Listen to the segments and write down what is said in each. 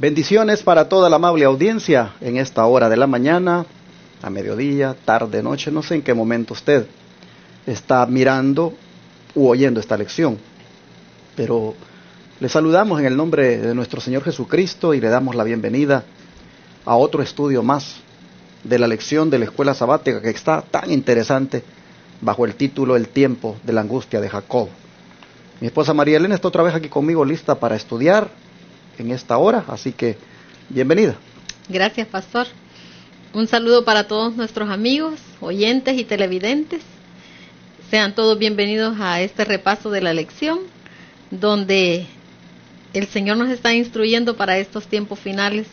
Bendiciones para toda la amable audiencia en esta hora de la mañana, a mediodía, tarde, noche, no sé en qué momento usted está mirando u oyendo esta lección. Pero le saludamos en el nombre de nuestro Señor Jesucristo y le damos la bienvenida a otro estudio más de la lección de la escuela sabática que está tan interesante bajo el título El tiempo de la angustia de Jacob. Mi esposa María Elena está otra vez aquí conmigo lista para estudiar en esta hora, así que bienvenida. Gracias, pastor. Un saludo para todos nuestros amigos, oyentes y televidentes. Sean todos bienvenidos a este repaso de la lección, donde el Señor nos está instruyendo para estos tiempos finales.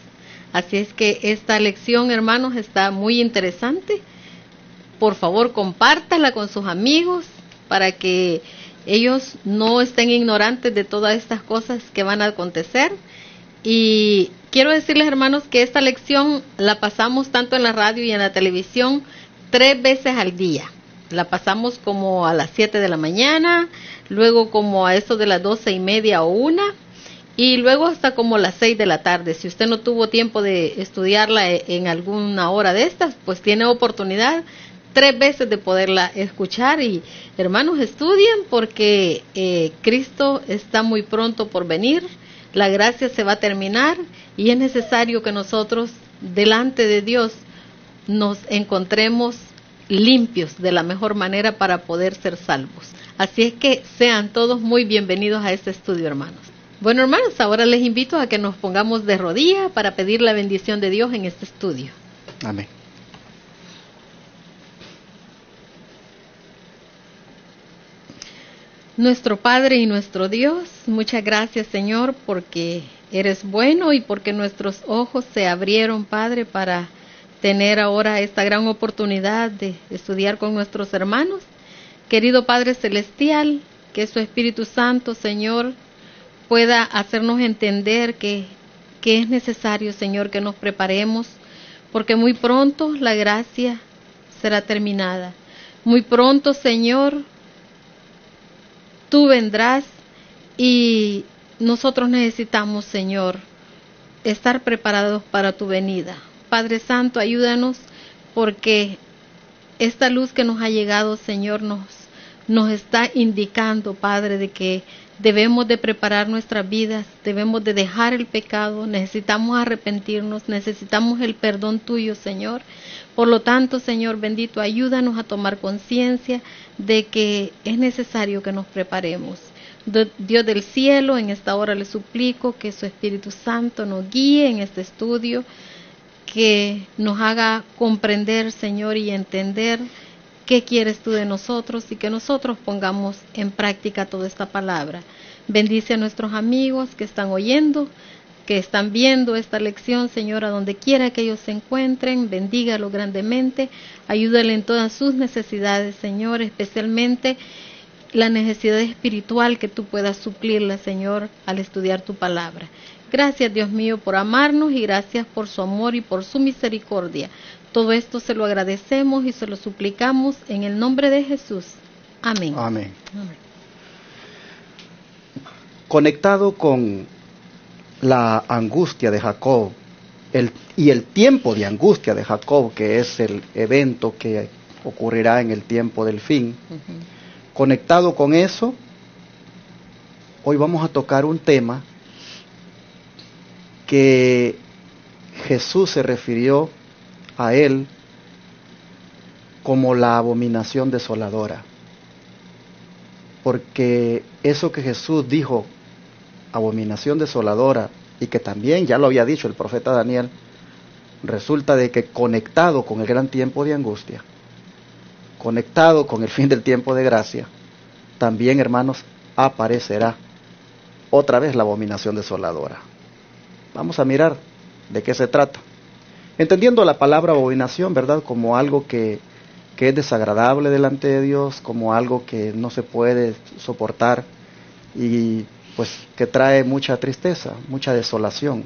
Así es que esta lección, hermanos, está muy interesante. Por favor, compártala con sus amigos para que ellos no estén ignorantes de todas estas cosas que van a acontecer. Y quiero decirles, hermanos, que esta lección la pasamos tanto en la radio y en la televisión 3 veces al día. La pasamos como a las 7 de la mañana, luego como a eso de las 12:30 o 1, y luego hasta como las 6 de la tarde. Si usted no tuvo tiempo de estudiarla en alguna hora de estas, pues tiene oportunidad 3 veces de poderla escuchar. Y hermanos, estudien porque Cristo está muy pronto por venir. La gracia se va a terminar y es necesario que nosotros delante de Dios nos encontremos limpios de la mejor manera para poder ser salvos. Así es que sean todos muy bienvenidos a este estudio, hermanos. Bueno, hermanos, ahora les invito a que nos pongamos de rodillas para pedir la bendición de Dios en este estudio. Amén. Nuestro Padre y nuestro Dios, muchas gracias, Señor, porque eres bueno y porque nuestros ojos se abrieron, Padre, para tener ahora esta gran oportunidad de estudiar con nuestros hermanos. Querido Padre Celestial, que su Espíritu Santo, Señor, pueda hacernos entender que es necesario, Señor, que nos preparemos, porque muy pronto la gracia será terminada. Muy pronto, Señor, tú vendrás y nosotros necesitamos, Señor, estar preparados para tu venida. Padre Santo, ayúdanos porque esta luz que nos ha llegado, Señor, nos está indicando, Padre, de que debemos de preparar nuestras vidas, debemos de dejar el pecado, necesitamos arrepentirnos, necesitamos el perdón tuyo, Señor. Por lo tanto, Señor bendito, ayúdanos a tomar conciencia de que es necesario que nos preparemos. Dios del cielo, en esta hora le suplico que su Espíritu Santo nos guíe en este estudio, que nos haga comprender, Señor, y entender qué quieres tú de nosotros y que nosotros pongamos en práctica toda esta palabra. Bendice a nuestros amigos que están oyendo, que están viendo esta lección, Señor, a donde quiera que ellos se encuentren, bendígalo grandemente, ayúdale en todas sus necesidades, Señor, especialmente la necesidad espiritual que tú puedas suplirla, Señor, al estudiar tu palabra. Gracias, Dios mío, por amarnos y gracias por su amor y por su misericordia. Todo esto se lo agradecemos y se lo suplicamos en el nombre de Jesús. Amén. Amén. Amén. Conectado con la angustia de Jacob y el tiempo de angustia de Jacob, que es el evento que ocurrirá en el tiempo del fin, conectado con eso, hoy vamos a tocar un tema que Jesús se refirió a él como la abominación desoladora, porque eso que Jesús dijo, abominación desoladora, y que también ya lo había dicho el profeta Daniel, resulta de que conectado con el gran tiempo de angustia, conectado con el fin del tiempo de gracia, también, hermanos, aparecerá otra vez la abominación desoladora. Vamos a mirar de qué se trata. Entendiendo la palabra abominación, ¿verdad?, como algo que es desagradable delante de Dios, como algo que no se puede soportar y pues que trae mucha tristeza, mucha desolación.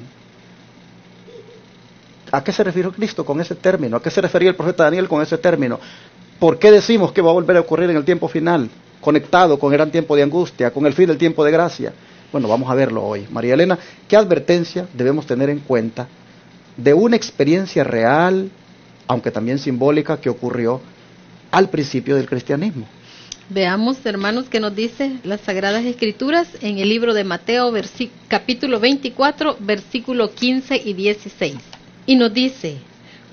¿A qué se refirió Cristo con ese término? ¿A qué se refería el profeta Daniel con ese término? ¿Por qué decimos que va a volver a ocurrir en el tiempo final, conectado con el gran tiempo de angustia, con el fin del tiempo de gracia? Bueno, vamos a verlo hoy. María Elena, ¿qué advertencia debemos tener en cuenta de una experiencia real, aunque también simbólica, que ocurrió al principio del cristianismo? Veamos, hermanos, qué nos dice las Sagradas Escrituras en el libro de Mateo, capítulo 24, versículo 15 y 16. Y nos dice: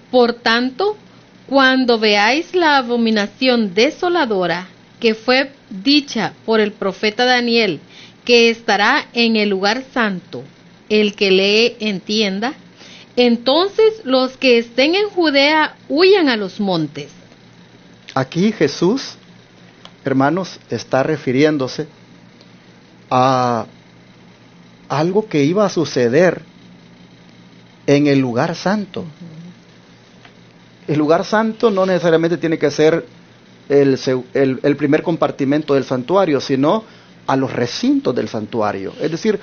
por tanto, cuando veáis la abominación desoladora que fue dicha por el profeta Daniel, que estará en el lugar santo, el que lee entienda, entonces los que estén en Judea huyan a los montes. Aquí Jesús, hermanos, está refiriéndose a algo que iba a suceder en el lugar santo. El lugar santo no necesariamente tiene que ser el primer compartimento del santuario, sino a los recintos del santuario, es decir,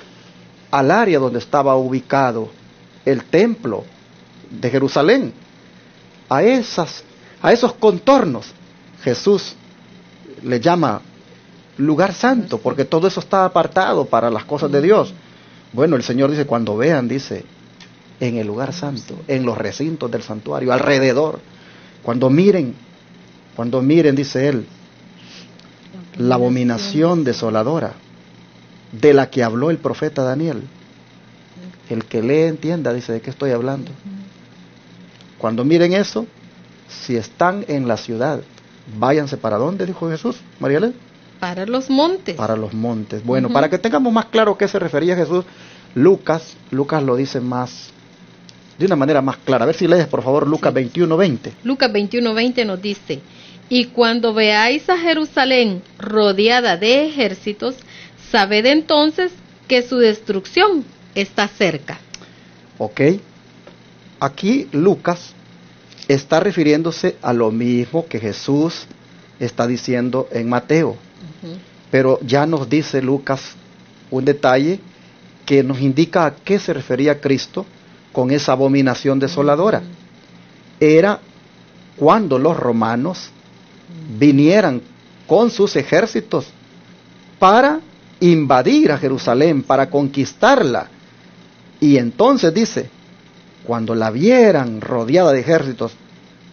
al área donde estaba ubicado el templo de Jerusalén. A esos contornos Jesús le llama lugar santo, porque todo eso está apartado para las cosas de Dios. Bueno, el Señor dice, cuando vean, dice, en el lugar santo, en los recintos del santuario, alrededor, cuando miren, dice Él, la abominación desoladora de la que habló el profeta Daniel. El que lee entienda, dice, ¿de qué estoy hablando? Cuando miren eso, si están en la ciudad, váyanse ¿para dónde? Dijo Jesús, María Elena. Para los montes. Para los montes. Bueno, para que tengamos más claro a qué se refería Jesús, Lucas lo dice de una manera más clara. A ver si lees, por favor, Lucas 21:20. Lucas 21:20 nos dice: y cuando veáis a Jerusalén rodeada de ejércitos, sabed entonces que su destrucción está cerca. Ok. Aquí Lucas está refiriéndose a lo mismo que Jesús está diciendo en Mateo. Pero ya nos dice Lucas un detalle que nos indica a qué se refería Cristo con esa abominación desoladora. Era cuando los romanos vinieran con sus ejércitos para invadir a Jerusalén, para conquistarla. Y entonces dice, cuando la vieran rodeada de ejércitos,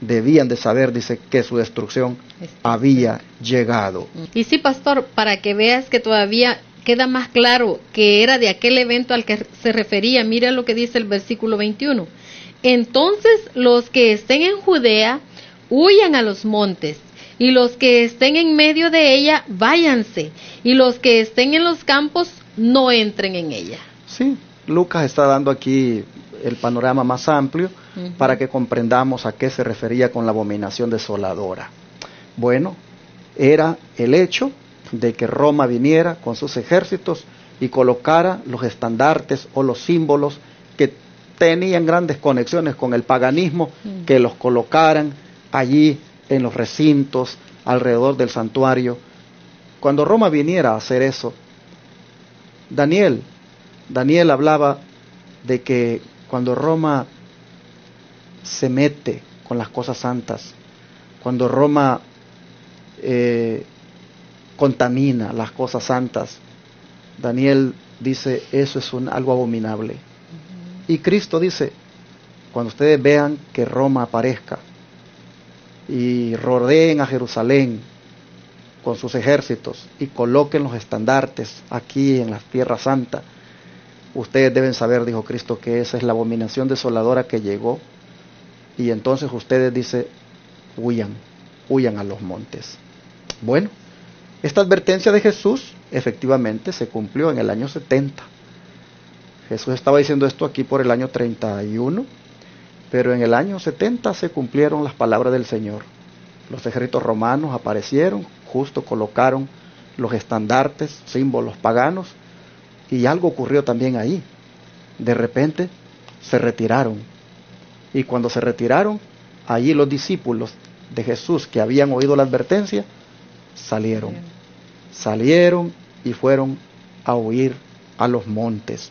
debían de saber, dice, que su destrucción había llegado. Y sí, pastor, para que veas que todavía queda más claro que era de aquel evento al que se refería, mira lo que dice el versículo 21. Entonces los que estén en Judea huyan a los montes, y los que estén en medio de ella váyanse, y los que estén en los campos no entren en ella. Sí, Lucas está dando aquí el panorama más amplio para que comprendamos a qué se refería con la abominación desoladora. Bueno, era el hecho de que Roma viniera con sus ejércitos y colocara los estandartes o los símbolos que tenían grandes conexiones con el paganismo, que los colocaran allí en los recintos alrededor del santuario. Cuando Roma viniera a hacer eso, Daniel hablaba de que cuando Roma se mete con las cosas santas, cuando Roma contamina las cosas santas, Daniel dice, eso es algo abominable. Y Cristo dice, cuando ustedes vean que Roma aparezca y rodeen a Jerusalén con sus ejércitos y coloquen los estandartes aquí en la tierra santa, ustedes deben saber, dijo Cristo, que esa es la abominación desoladora que llegó, y entonces ustedes, dice, huyan a los montes. Bueno, esta advertencia de Jesús efectivamente se cumplió en el año 70. Jesús estaba diciendo esto aquí por el año 31, pero en el año 70 se cumplieron las palabras del Señor. Los ejércitos romanos aparecieron, justo colocaron los estandartes, símbolos paganos, y algo ocurrió también ahí. De repente se retiraron. Y cuando se retiraron, allí los discípulos de Jesús que habían oído la advertencia, salieron y fueron a huir a los montes.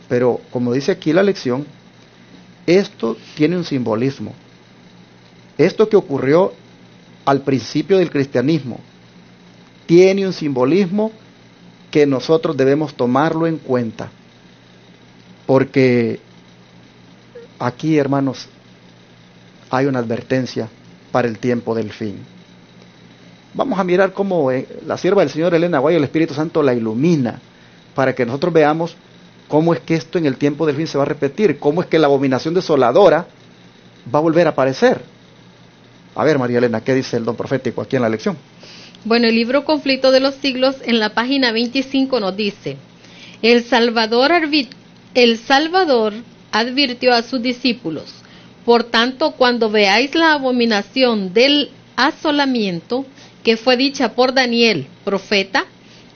Pero como dice aquí la lección, esto tiene un simbolismo. Esto que ocurrió al principio del cristianismo tiene un simbolismo que nosotros debemos tomarlo en cuenta, porque aquí, hermanos, hay una advertencia para el tiempo del fin. Vamos a mirar cómo la sierva del Señor Elena White, el Espíritu Santo la ilumina, para que nosotros veamos cómo es que esto en el tiempo del fin se va a repetir, cómo es que la abominación desoladora va a volver a aparecer. A ver, María Elena, ¿qué dice el don profético aquí en la lección? Bueno, el libro Conflicto de los Siglos, en la página 25 nos dice: El Salvador advirtió a sus discípulos: por tanto, cuando veáis la abominación del asolamiento, que fue dicha por Daniel, profeta,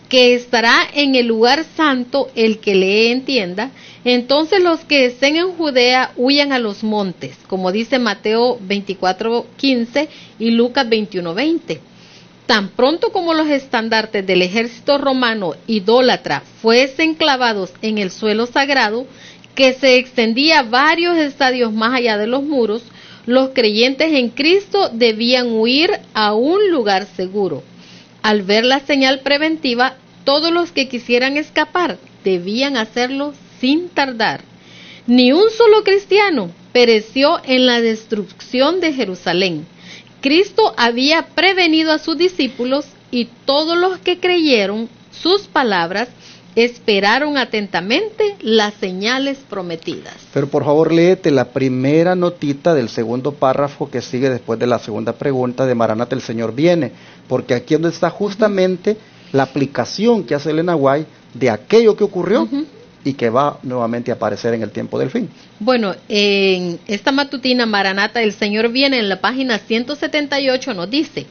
que estará en el lugar santo el que lee entienda, entonces los que estén en Judea huyan a los montes, como dice Mateo 24:15 y Lucas 21:20. Tan pronto como los estandartes del ejército romano idólatra fuesen clavados en el suelo sagrado, que se extendía varios estadios más allá de los muros, los creyentes en Cristo debían huir a un lugar seguro. Al ver la señal preventiva, todos los que quisieran escapar debían hacerlo sin tardar. Ni un solo cristiano pereció en la destrucción de Jerusalén. Cristo había prevenido a sus discípulos y todos los que creyeron sus palabras esperaron atentamente las señales prometidas. Pero por favor léete la primera notita del segundo párrafo que sigue después de la segunda pregunta de Maranata, el Señor viene, porque aquí es donde está justamente la aplicación que hace Elena White de aquello que ocurrió y que va nuevamente a aparecer en el tiempo del fin. Bueno, en esta matutina Maranata, el Señor viene, en la página 178 nos dice: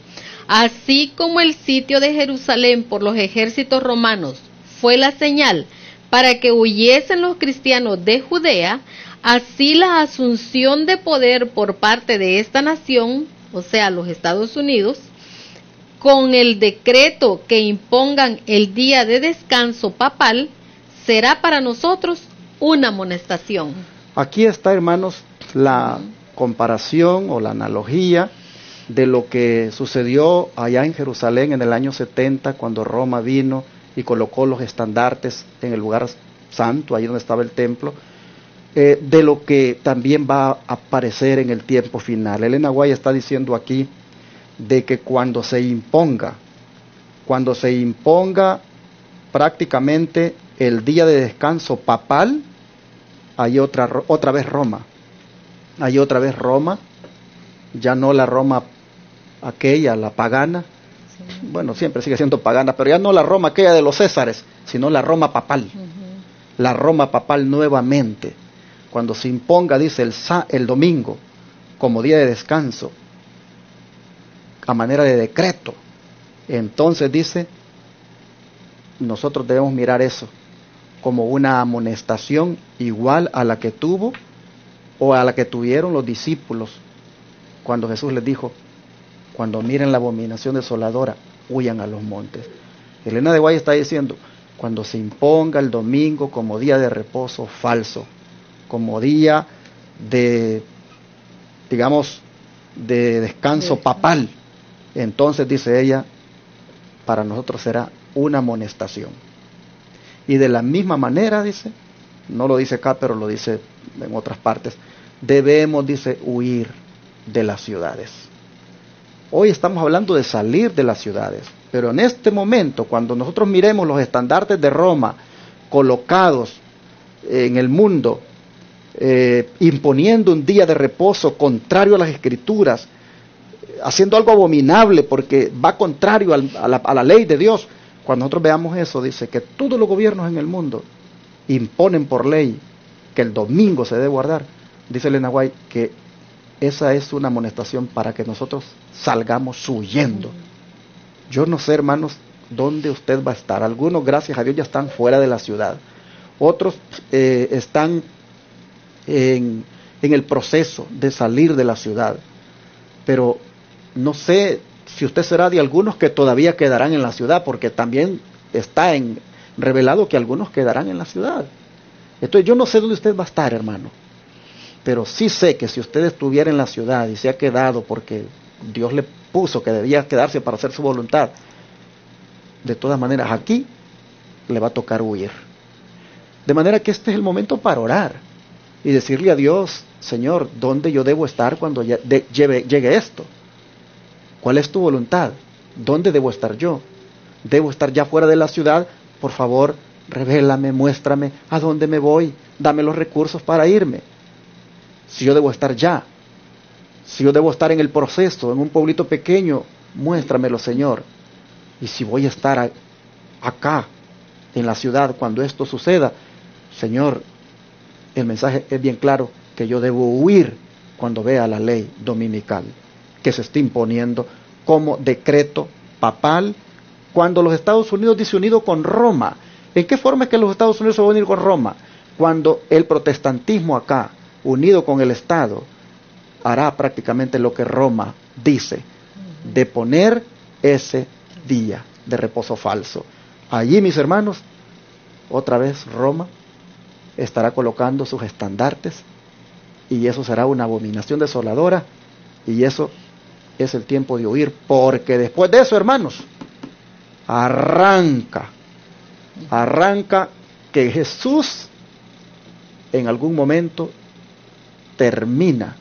así como el sitio de Jerusalén por los ejércitos romanos fue la señal para que huyesen los cristianos de Judea, así la asunción de poder por parte de esta nación, o sea, los Estados Unidos, con el decreto que impongan el día de descanso papal, será para nosotros una amonestación. Aquí está, hermanos, la comparación o la analogía de lo que sucedió allá en Jerusalén en el año 70, cuando Roma vino y colocó los estandartes en el lugar santo, ahí donde estaba el templo, de lo que también va a aparecer en el tiempo final. Elena White está diciendo aquí de que cuando se imponga prácticamente el día de descanso papal, hay otra vez Roma, ya no la Roma aquella, la pagana, bueno, siempre sigue siendo pagana, pero ya no la Roma aquella de los Césares, sino la Roma papal, la Roma papal nuevamente, cuando se imponga, dice, el domingo como día de descanso, a manera de decreto. Entonces dice, nosotros debemos mirar eso como una amonestación igual a la que tuvo o a la que tuvieron los discípulos cuando Jesús les dijo: cuando miren la abominación desoladora, huyan a los montes. Elena de White está diciendo, cuando se imponga el domingo como día de reposo falso, como día de, digamos, de descanso papal, entonces, dice ella, para nosotros será una amonestación. Y de la misma manera, dice, no lo dice acá, pero lo dice en otras partes, debemos, dice, huir de las ciudades. Hoy estamos hablando de salir de las ciudades, pero en este momento, cuando nosotros miremos los estandartes de Roma colocados en el mundo, imponiendo un día de reposo contrario a las Escrituras, haciendo algo abominable porque va contrario a la ley de Dios, cuando nosotros veamos eso, dice que todos los gobiernos en el mundo imponen por ley que el domingo se debe guardar, dice Elena White que esa es una amonestación para que nosotros salgamos huyendo. Yo no sé, hermanos, dónde usted va a estar. Algunos, gracias a Dios, ya están fuera de la ciudad. Otros están en el proceso de salir de la ciudad. Pero no sé si usted será de algunos que todavía quedarán en la ciudad, porque también está revelado que algunos quedarán en la ciudad. Entonces yo no sé dónde usted va a estar, hermano, pero sí sé que si usted estuviera en la ciudad y se ha quedado porque Dios le puso que debía quedarse para hacer su voluntad, de todas maneras aquí le va a tocar huir. De manera que este es el momento para orar y decirle a Dios, Señor, ¿dónde yo debo estar cuando llegue esto? ¿Cuál es tu voluntad? ¿Dónde debo estar yo? ¿Debo estar ya fuera de la ciudad? Por favor, revélame, muéstrame a dónde me voy, dame los recursos para irme. Si yo debo estar ya, si yo debo estar en el proceso, en un pueblito pequeño, muéstramelo, Señor. Y si voy a estar acá, en la ciudad, cuando esto suceda, Señor, el mensaje es bien claro, que yo debo huir cuando vea la ley dominical que se está imponiendo como decreto papal, cuando los Estados Unidos dice unido con Roma. ¿En qué forma es que los Estados Unidos se van a unir con Roma? Cuando el protestantismo acá, unido con el Estado, hará prácticamente lo que Roma dice, de poner ese día de reposo falso. Allí, mis hermanos, otra vez Roma estará colocando sus estandartes y eso será una abominación desoladora y eso es el tiempo de huir, porque después de eso, hermanos, arranca que Jesús en algún momento termina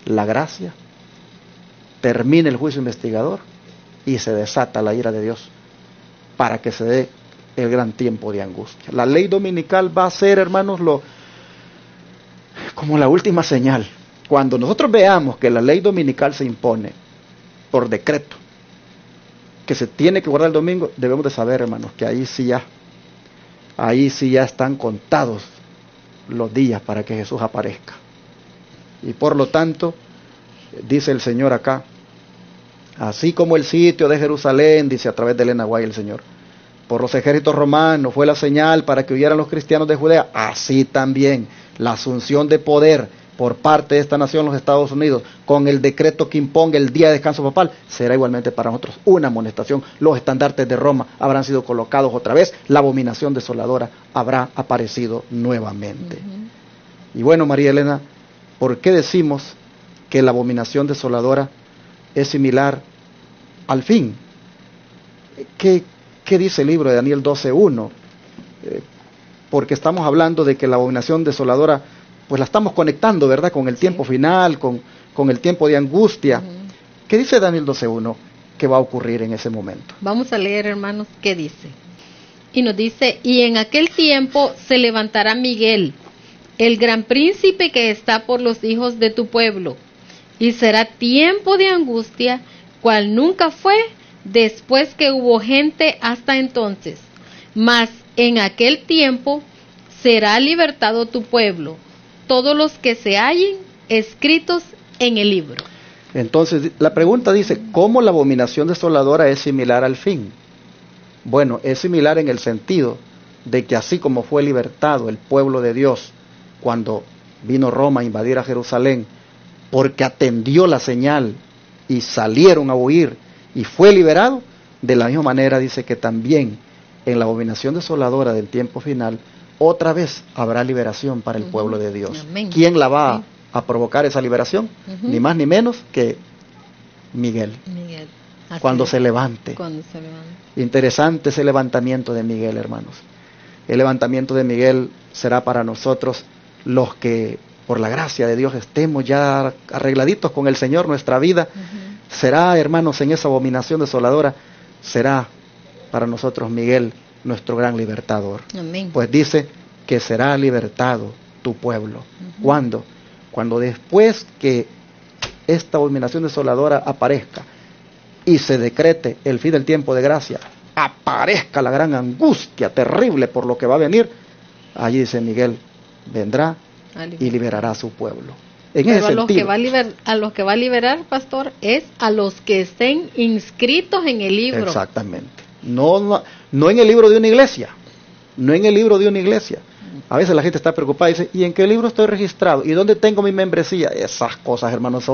la gracia, termina el juicio investigador y se desata la ira de Dios para que se dé el gran tiempo de angustia. La ley dominical va a ser, hermanos, como la última señal. Cuando nosotros veamos que la ley dominical se impone por decreto, que se tiene que guardar el domingo, debemos de saber, hermanos, que ahí sí ya están contados los días para que Jesús aparezca. Y por lo tanto, dice el Señor acá, así como el sitio de Jerusalén, dice a través de Elena White el Señor, por los ejércitos romanos fue la señal para que huyeran los cristianos de Judea, así también la asunción de poder por parte de esta nación, los Estados Unidos, con el decreto que imponga el día de descanso papal, será igualmente para nosotros una amonestación. Los estandartes de Roma habrán sido colocados otra vez, la abominación desoladora habrá aparecido nuevamente. Y bueno, María Elena, ¿por qué decimos que la abominación desoladora es similar al fin? ¿Qué dice el libro de Daniel 12:1? Porque estamos hablando de que la abominación desoladora, pues la estamos conectando, ¿verdad?, con el tiempo final, con el tiempo de angustia. ¿Qué dice Daniel 12:1 que va a ocurrir en ese momento? Vamos a leer, hermanos, ¿qué dice? Y nos dice, y en aquel tiempo se levantará Miguel, el gran príncipe que está por los hijos de tu pueblo, y será tiempo de angustia, cual nunca fue después que hubo gente hasta entonces. Mas en aquel tiempo será libertado tu pueblo, todos los que se hallen escritos en el libro. Entonces, la pregunta dice, ¿cómo la abominación desoladora es similar al fin? Bueno, es similar en el sentido de que así como fue libertado el pueblo de Dios cuando vino Roma a invadir a Jerusalén, porque atendió la señal y salieron a huir y fue liberado, de la misma manera dice que también en la abominación desoladora del tiempo final, otra vez habrá liberación para el pueblo de Dios. Amén. ¿Quién la va a provocar esa liberación? Ni más ni menos que Miguel. Cuando se levante. Interesante ese levantamiento de Miguel, hermanos. El levantamiento de Miguel será para nosotros los que, por la gracia de Dios, estemos ya arregladitos con el Señor, nuestra vida. Será, hermanos, en esa abominación desoladora, será para nosotros Miguel, nuestro gran libertador. Amén. Pues dice que será libertado tu pueblo. ¿Cuándo? Cuando después que esta abominación desoladora aparezca y se decrete el fin del tiempo de gracia, aparezca la gran angustia terrible por lo que va a venir, allí dice Miguel, vendrá y liberará a su pueblo. En Pero ese sentido, a los que va a liberar, pastor, es a los que estén inscritos en el libro. Exactamente. No en el libro de una iglesia. No en el libro de una iglesia. A veces la gente está preocupada y dice, ¿y en qué libro estoy registrado? ¿Y dónde tengo mi membresía? Esas cosas, hermanos,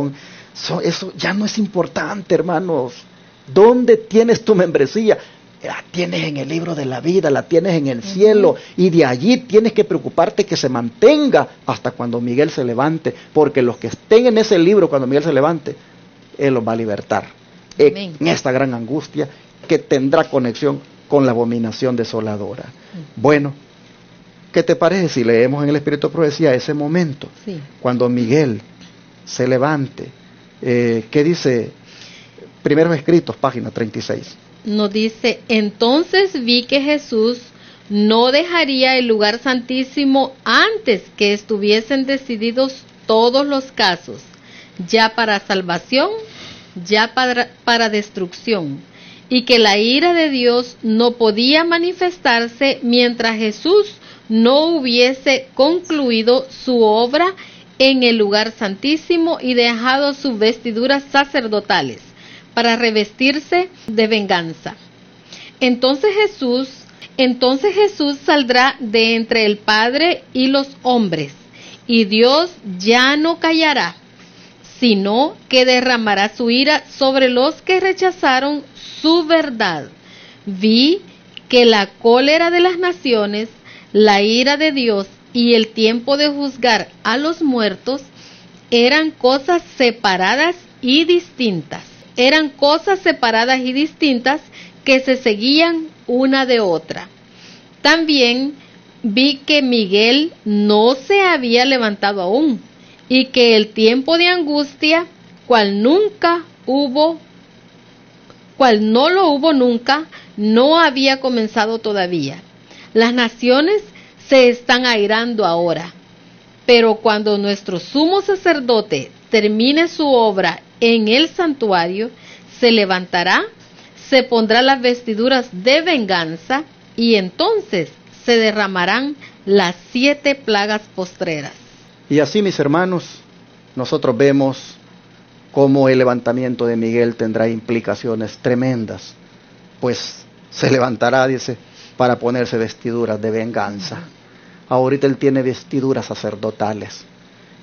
eso ya no es importante, hermanos. ¿Dónde tienes tu membresía? La tienes en el libro de la vida, la tienes en el cielo, y de allí tienes que preocuparte que se mantenga hasta cuando Miguel se levante, porque los que estén en ese libro cuando Miguel se levante, Él los va a libertar. En esta gran angustia que tendrá conexión con la abominación desoladora. Bueno, ¿qué te parece si leemos en el Espíritu de Profecía ese momento? Sí. Cuando Miguel se levante. ¿Qué dice? Primeros Escritos, página 36. Nos dice: entonces vi que Jesús no dejaría el lugar santísimo antes que estuviesen decididos todos los casos, ya para salvación, ya para destrucción, y que la ira de Dios no podía manifestarse mientras Jesús no hubiese concluido su obra en el lugar santísimo y dejado sus vestiduras sacerdotales para revestirse de venganza. Entonces Jesús saldrá de entre el Padre y los hombres, y Dios ya no callará, sino que derramará su ira sobre los que rechazaron su verdad. Vi que la cólera de las naciones, la ira de Dios y el tiempo de juzgar a los muertos eran cosas separadas y distintas. Eran cosas separadas y distintas que se seguían una de otra. También vi que Miguel no se había levantado aún, y que el tiempo de angustia, cual no lo hubo nunca, no había comenzado todavía. Las naciones se están airando ahora, pero cuando nuestro sumo sacerdote termine su obra en el santuario, se levantará, se pondrá las vestiduras de venganza, y entonces se derramarán las 7 plagas postreras. Y así, mis hermanos, nosotros vemos cómo el levantamiento de Miguel tendrá implicaciones tremendas, pues se levantará, dice, para ponerse vestiduras de venganza. Ahorita él tiene vestiduras sacerdotales,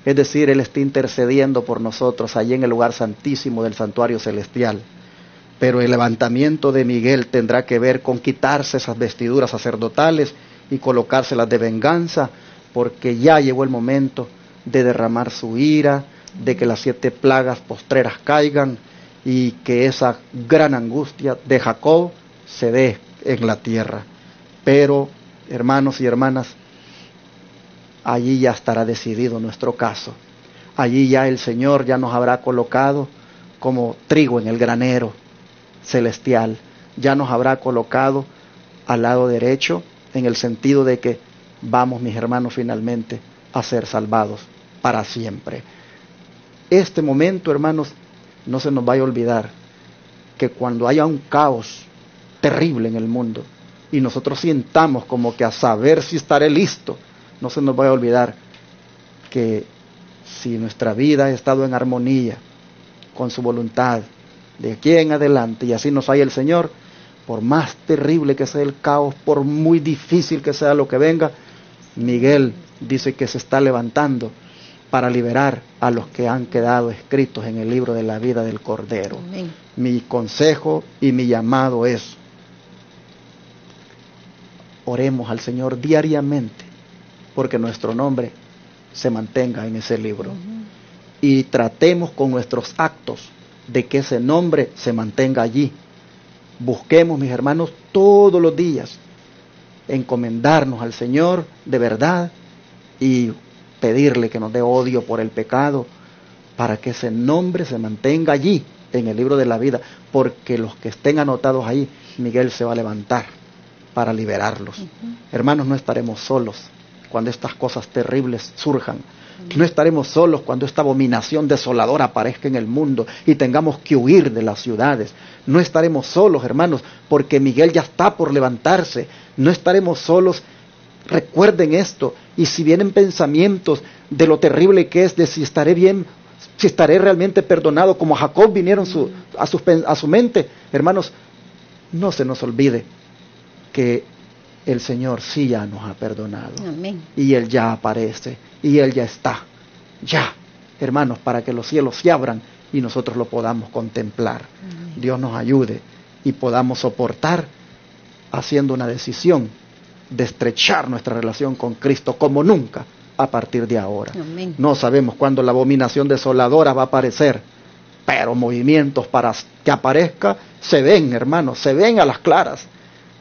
es decir, él está intercediendo por nosotros allí en el lugar santísimo del santuario celestial. Pero el levantamiento de Miguel tendrá que ver con quitarse esas vestiduras sacerdotales y colocárselas de venganza, porque ya llegó el momento de derramar su ira, de que las 7 plagas postreras caigan y que esa gran angustia de Jacob se dé en la tierra. Pero, hermanos y hermanas, allí ya estará decidido nuestro caso. Allí ya el Señor ya nos habrá colocado como trigo en el granero celestial. Ya nos habrá colocado al lado derecho, en el sentido de que vamos, mis hermanos, finalmente a ser salvados para siempre. Este momento, hermanos, no se nos vaya a olvidar que cuando haya un caos terrible en el mundo y nosotros sintamos como que a saber si estaré listo, no se nos vaya a olvidar que si nuestra vida ha estado en armonía con su voluntad de aquí en adelante, y así nos haya el Señor, por más terrible que sea el caos, por muy difícil que sea lo que venga, Miguel dice que se está levantando para liberar a los que han quedado escritos en el libro de la vida del Cordero. Amén. Mi consejo y mi llamado es: oremos al Señor diariamente porque nuestro nombre se mantenga en ese libro. Y tratemos con nuestros actos de que ese nombre se mantenga allí. Busquemos, mis hermanos, todos los días encomendarnos al Señor de verdad y pedirle que nos dé odio por el pecado, para que ese nombre se mantenga allí en el libro de la vida, porque los que estén anotados ahí, Miguel se va a levantar para liberarlos. Hermanos, no estaremos solos cuando estas cosas terribles surjan. No estaremos solos cuando esta abominación desoladora aparezca en el mundo y tengamos que huir de las ciudades. No estaremos solos, hermanos, porque Miguel ya está por levantarse. No estaremos solos. Recuerden esto. Y si vienen pensamientos de lo terrible que es, de si estaré bien, si estaré realmente perdonado, como a Jacob vinieron a su mente, hermanos, no se nos olvide que el Señor sí ya nos ha perdonado. Amén. Y Él ya aparece, y Él ya está, ya, hermanos, para que los cielos se abran y nosotros lo podamos contemplar. Amén. Dios nos ayude y podamos soportar haciendo una decisión de estrechar nuestra relación con Cristo como nunca a partir de ahora. Amén. No sabemos cuándo la abominación desoladora va a aparecer, pero movimientos para que aparezca se ven, hermanos, se ven a las claras.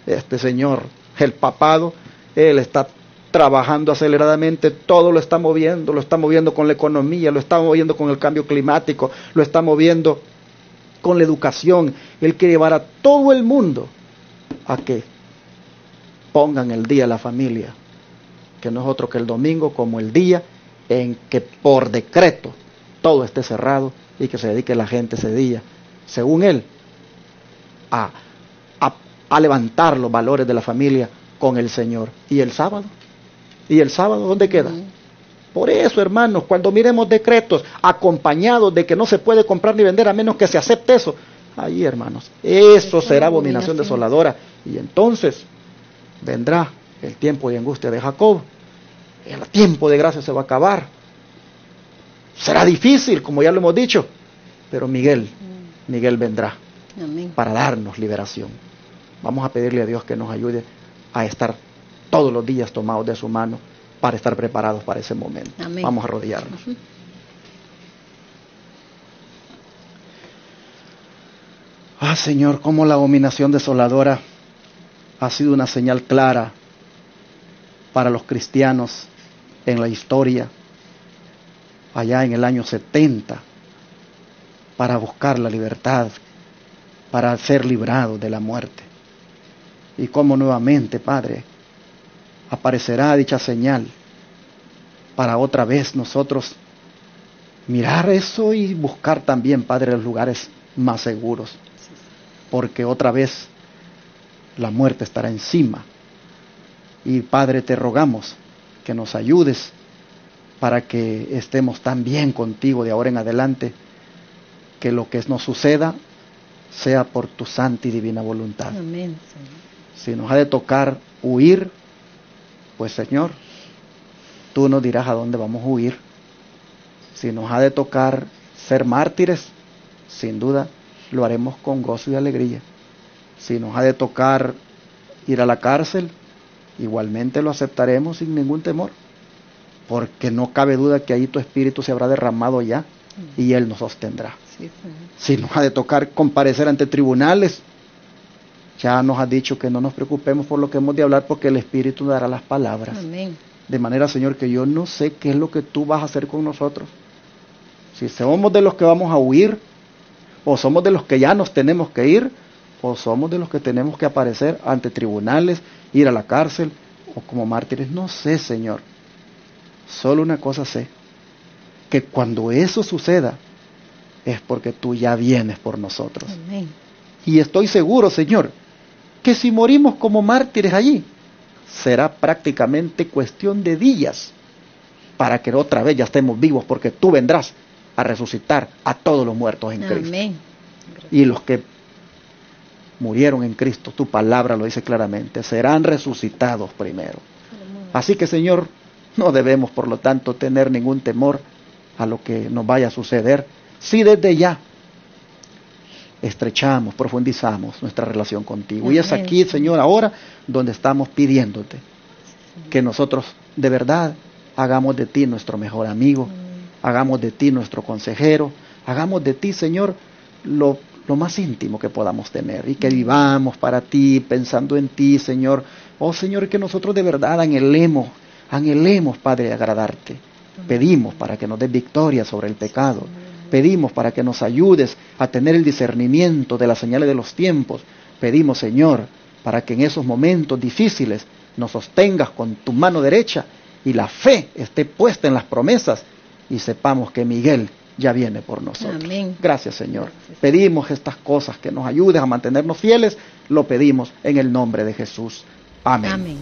Este señor, el papado, él está trabajando aceleradamente, todo lo está moviendo con la economía, lo está moviendo con el cambio climático, lo está moviendo con la educación. Él quiere llevar a todo el mundo a que pongan el día de la familia, que no es otro que el domingo como el día en que por decreto todo esté cerrado y que se dedique la gente ese día, según él, a levantar los valores de la familia con el Señor. ¿Y el sábado? ¿Y el sábado dónde queda? Por eso, hermanos, cuando miremos decretos acompañados de que no se puede comprar ni vender a menos que se acepte eso, ahí, hermanos, eso será abominación desoladora. Y entonces vendrá el tiempo de angustia de Jacob. El tiempo de gracia se va a acabar. Será difícil, como ya lo hemos dicho, pero Miguel vendrá. Amén. Para darnos liberación. Vamos a pedirle a Dios que nos ayude a estar todos los días tomados de su mano para estar preparados para ese momento. Amén. Vamos a arrodillarnos. Señor, cómo la abominación desoladora ha sido una señal clara para los cristianos en la historia, allá en el año 70, para buscar la libertad, para ser librados de la muerte. Y cómo nuevamente, Padre, aparecerá dicha señal para otra vez nosotros mirar eso y buscar también, Padre, los lugares más seguros, porque otra vez la muerte estará encima. Y Padre, te rogamos que nos ayudes para que estemos tan bien contigo de ahora en adelante, que lo que nos suceda sea por tu santa y divina voluntad. Amén, Señor. Si nos ha de tocar huir, pues Señor, tú nos dirás a dónde vamos a huir. Si nos ha de tocar ser mártires, sin duda lo haremos con gozo y alegría. Si nos ha de tocar ir a la cárcel, igualmente lo aceptaremos sin ningún temor, porque no cabe duda que ahí tu espíritu se habrá derramado ya y Él nos sostendrá. Sí, si nos ha de tocar comparecer ante tribunales, ya nos ha dicho que no nos preocupemos por lo que hemos de hablar, porque el Espíritu dará las palabras. Amén. De manera, Señor, que yo no sé qué es lo que tú vas a hacer con nosotros. Si somos de los que vamos a huir, o somos de los que ya nos tenemos que ir, o somos de los que tenemos que aparecer ante tribunales, ir a la cárcel, o como mártires, no sé, Señor. Solo una cosa sé, que cuando eso suceda, es porque tú ya vienes por nosotros. Amén. Y estoy seguro, Señor, que si morimos como mártires allí, será prácticamente cuestión de días para que otra vez ya estemos vivos, porque tú vendrás a resucitar a todos los muertos en Cristo. Amén. Y los que murieron en Cristo, tu palabra lo dice claramente, serán resucitados primero. Así que, Señor, no debemos, por lo tanto, tener ningún temor a lo que nos vaya a suceder, si desde ya estrechamos, profundizamos nuestra relación contigo. Amén. Y es aquí, Señor, ahora donde estamos pidiéndote que nosotros de verdad hagamos de ti nuestro mejor amigo, hagamos de ti nuestro consejero, hagamos de ti, Señor, lo más íntimo que podamos tener, y que vivamos para ti, pensando en ti, Señor. Oh, Señor, que nosotros de verdad anhelemos, Padre, agradarte. Pedimos para que nos des victoria sobre el pecado. Pedimos para que nos ayudes a tener el discernimiento de las señales de los tiempos. Pedimos, Señor, para que en esos momentos difíciles nos sostengas con tu mano derecha y la fe esté puesta en las promesas y sepamos que Miguel ya viene por nosotros. Amén. Gracias, Señor. Pedimos estas cosas, que nos ayudes a mantenernos fieles. Lo pedimos en el nombre de Jesús. Amén. Amén.